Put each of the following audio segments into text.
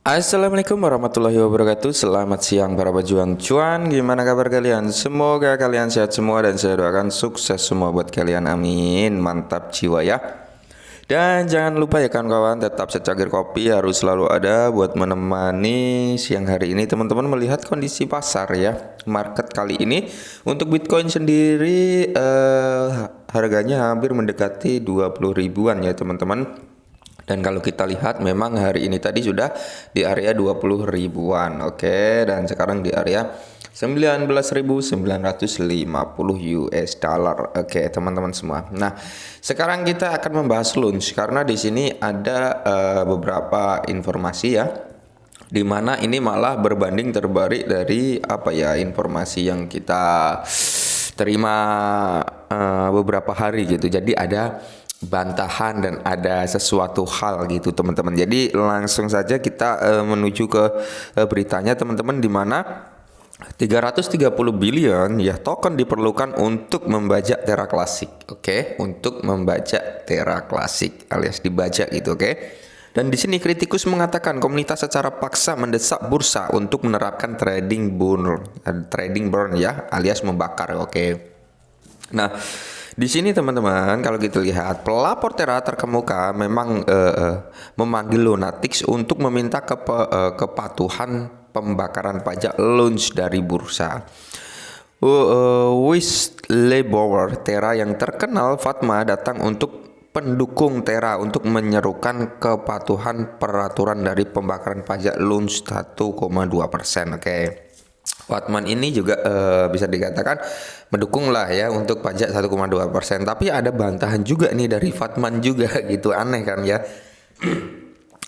Assalamualaikum warahmatullahi wabarakatuh. Selamat siang para pejuang cuan. Gimana kabar kalian? Semoga kalian sehat semua dan saya doakan sukses semua buat kalian. Amin. Mantap jiwa ya. Dan jangan lupa ya kawan-kawan, tetap secangkir kopi harus selalu ada buat menemani siang hari ini teman-teman melihat kondisi pasar ya. Market kali ini untuk Bitcoin sendiri harganya hampir mendekati 20 ribuan ya teman-teman. Dan kalau kita lihat memang hari ini tadi sudah di area 20 ribuan. Oke, dan sekarang di area 19.950 US dollar. Oke, teman-teman semua. Nah, sekarang kita akan membahas launch karena di sini ada beberapa informasi ya. Di mana ini malah berbanding terbalik dari informasi yang kita terima beberapa hari gitu. Jadi ada bantahan dan ada sesuatu hal gitu teman-teman. Jadi langsung saja kita menuju ke beritanya teman-teman, di mana 330 billion ya token diperlukan untuk membajak Terra Classic. Oke, untuk membajak Terra Classic alias dibajak gitu, oke. Dan di sini kritikus mengatakan komunitas secara paksa mendesak bursa untuk menerapkan trading burn ya, alias membakar, oke. Nah, di sini teman-teman kalau kita lihat pelapor Terra terkemuka memang memanggil Lunatics untuk meminta kepatuhan pembakaran pajak launch dari bursa. Whistleblower Terra yang terkenal Fatma datang untuk pendukung Terra untuk menyerukan kepatuhan peraturan dari pembakaran pajak launch 1,2%. Oke. Fatman ini juga bisa dikatakan mendukung lah ya untuk pajak 1,2%. Tapi ada bantahan juga nih dari Fatman juga gitu, aneh kan ya.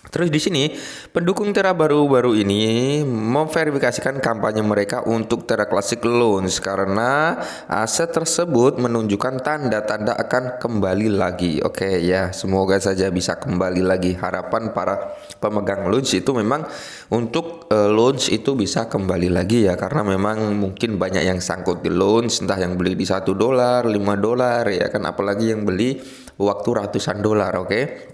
Terus di sini pendukung Terra baru-baru ini memverifikasikan kampanye mereka untuk Terra Classic Launch karena aset tersebut menunjukkan tanda-tanda akan kembali lagi. Oke ya, semoga saja bisa kembali lagi. Harapan para pemegang launch itu memang untuk launch itu bisa kembali lagi ya, karena memang mungkin banyak yang sangkut di launch, entah yang beli di $1, $5 ya kan, apalagi yang beli waktu ratusan dolar, oke.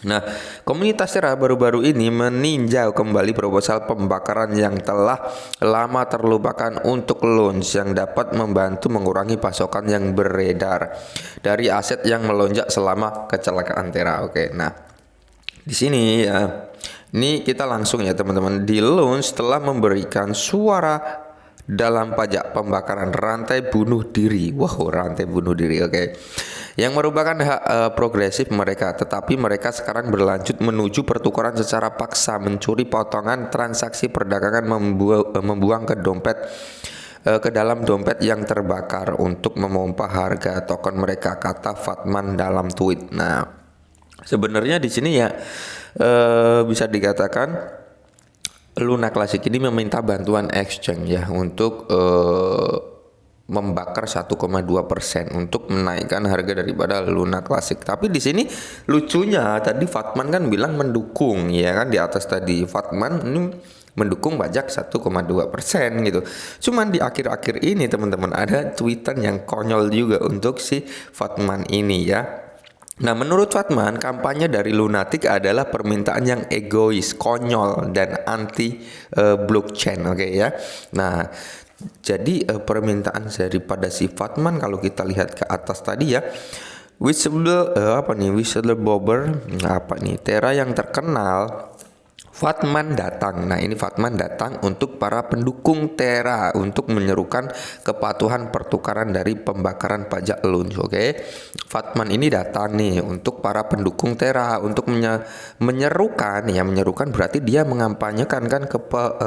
Nah, komunitas Terra baru-baru ini meninjau kembali proposal pembakaran yang telah lama terlupakan untuk launch yang dapat membantu mengurangi pasokan yang beredar dari aset yang melonjak selama kecelakaan Terra. Oke, nah di sini ya, ini kita langsung ya teman-teman, di launch telah memberikan suara dalam pajak pembakaran rantai bunuh diri. Wow, rantai bunuh diri, oke. Yang merupakan hak progresif mereka, tetapi mereka sekarang berlanjut menuju pertukaran secara paksa, mencuri potongan transaksi perdagangan, membuang ke dalam dompet yang terbakar untuk memompa harga token mereka, kata Fatman dalam tweet. Nah, sebenarnya di sini ya bisa dikatakan Luna Classic ini meminta bantuan exchange ya untuk membakar 1,2% untuk menaikkan harga daripada Luna Classic. Tapi di sini lucunya tadi Fatman kan bilang mendukung ya kan, di atas tadi Fatman ini mendukung pajak 1,2% gitu. Cuman di akhir-akhir ini teman-teman ada tweetan yang konyol juga untuk si Fatman ini ya. Nah, menurut Fatman, kampanye dari Lunatic adalah permintaan yang egois, konyol, dan anti blockchain, oke ya. Nah, jadi permintaan daripada si Fatman kalau kita lihat ke atas tadi ya, whistleblower Terra yang terkenal Fatman datang. Nah, ini Fatman datang untuk para pendukung Terra untuk menyerukan kepatuhan pertukaran dari pembakaran pajak launch. Oke. Fatman ini datang nih untuk para pendukung Terra untuk menyerukan berarti dia mengampanyekan kan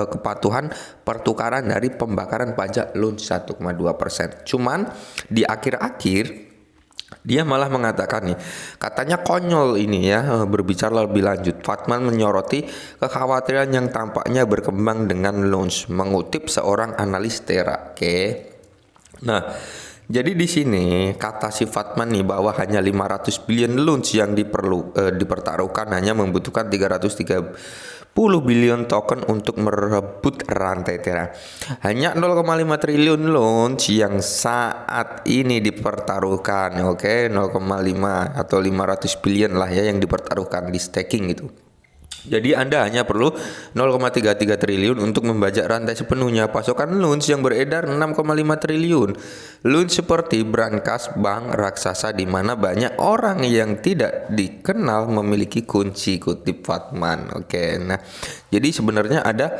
kepatuhan pertukaran dari pembakaran pajak launch 1,2%. Cuman di akhir-akhir dia malah mengatakan nih, katanya konyol ini ya, berbicara lebih lanjut. Fatman menyoroti kekhawatiran yang tampaknya berkembang dengan launch, mengutip seorang analis Terra. Oke. Nah, jadi di sini kata si Fatman nih bahwa hanya 500 billion launch yang dipertaruhkan hanya membutuhkan 330 billion token untuk merebut rantai Terra. Hanya 0,5 triliun launch yang saat ini dipertaruhkan, oke, 0,5 atau 500 billion lah ya yang dipertaruhkan di staking itu. Jadi Anda hanya perlu 0,33 triliun untuk membajak rantai sepenuhnya pasokan loans yang beredar 6,5 triliun. Loans seperti brankas bank raksasa di mana banyak orang yang tidak dikenal memiliki kunci, kutip Fatman. Oke, nah jadi sebenarnya ada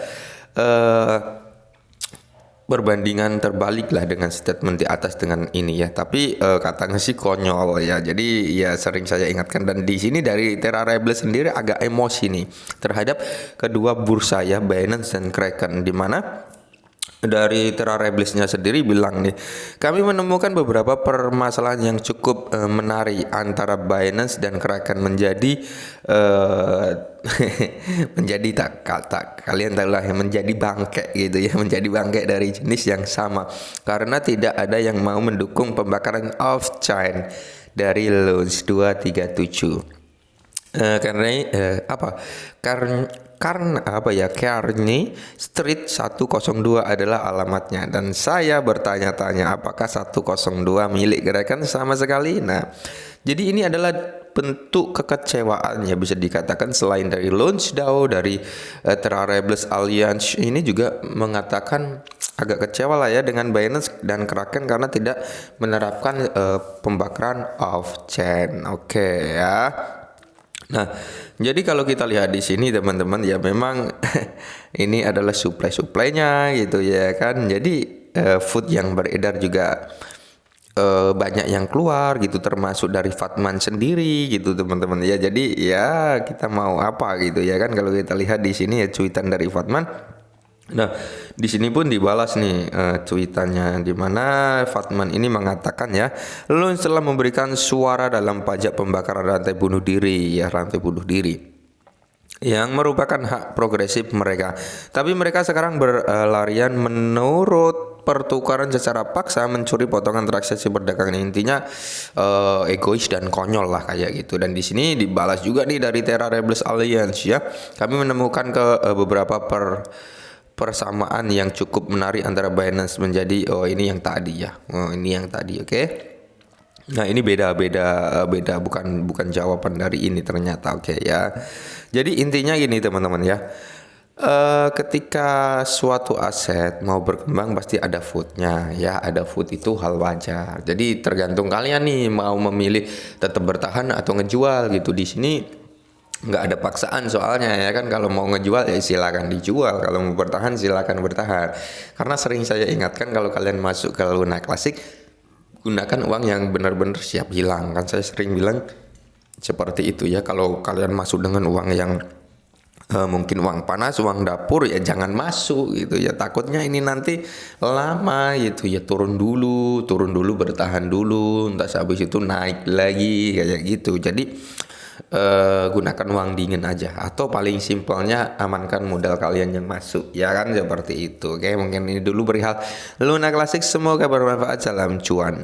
perbandingan terbalik lah dengan statement di atas dengan ini ya, tapi katanya sih konyol ya, jadi ya sering saya ingatkan. Dan di sini dari Terra Rebels sendiri agak emosi nih terhadap kedua bursa ya, Binance dan Kraken, di mana dari Terra Rebelsnya sendiri bilang nih, kami menemukan beberapa permasalahan yang cukup menarik antara Binance dan Kraken menjadi menjadi tak kalian tahu lah yang menjadi bangke gitu ya, menjadi bangke dari jenis yang sama karena tidak ada yang mau mendukung pembakaran off chain dari Loans 237. Karena apa? Karena apa ya? Kearney Street 102 adalah alamatnya, dan saya bertanya-tanya apakah 102 milik Kraken sama sekali. Nah, jadi ini adalah bentuk kekecewaan ya, bisa dikatakan. Selain dari LaunchDAO, dari Terra Rebels Alliance ini juga mengatakan agak kecewa lah ya dengan Binance dan Kraken karena tidak menerapkan pembakaran off chain. Oke ya. Nah, jadi kalau kita lihat di sini teman-teman ya, memang ini adalah supply-nya gitu ya kan. Jadi food yang beredar juga banyak yang keluar gitu, termasuk dari Fatman sendiri gitu teman-teman ya. Jadi ya kita mau apa gitu ya kan, kalau kita lihat di sini ya cuitan dari Fatman. Nah, di sini pun dibalas nih cuitannya, di mana Fatman ini mengatakan ya, Loans telah memberikan suara dalam pajak pembakaran rantai bunuh diri ya, rantai bunuh diri yang merupakan hak progresif mereka. Tapi mereka sekarang berlarian menurut pertukaran secara paksa, mencuri potongan transaksi perdagangan. Intinya egois dan konyol lah kayak gitu. Dan di sini dibalas juga nih dari Terra Rebels Alliance ya. Kami menemukan beberapa persamaan yang cukup menarik antara Binance menjadi ini yang tadi ya. Ini yang tadi, oke. Nah, ini beda bukan jawaban dari ini ternyata, oke ya. Jadi intinya gini teman-teman ya. Ketika suatu aset mau berkembang pasti ada foodnya ya, ada food itu hal wajar. Jadi tergantung kalian nih mau memilih tetap bertahan atau ngejual gitu. Di sini nggak ada paksaan soalnya ya kan, kalau mau ngejual ya silakan dijual, kalau mau bertahan silakan bertahan. Karena sering saya ingatkan, kalau kalian masuk ke Luna Classic gunakan uang yang benar-benar siap hilang, kan saya sering bilang seperti itu ya. Kalau kalian masuk dengan uang yang mungkin uang panas, uang dapur, ya jangan masuk gitu ya, takutnya ini nanti lama gitu ya, turun dulu bertahan dulu, entah habis itu naik lagi kayak gitu. Jadi gunakan uang dingin aja, atau paling simpelnya amankan modal kalian yang masuk ya kan, seperti itu. Oke, mungkin ini dulu perihal Luna Classic, semoga bermanfaat. Salam cuan.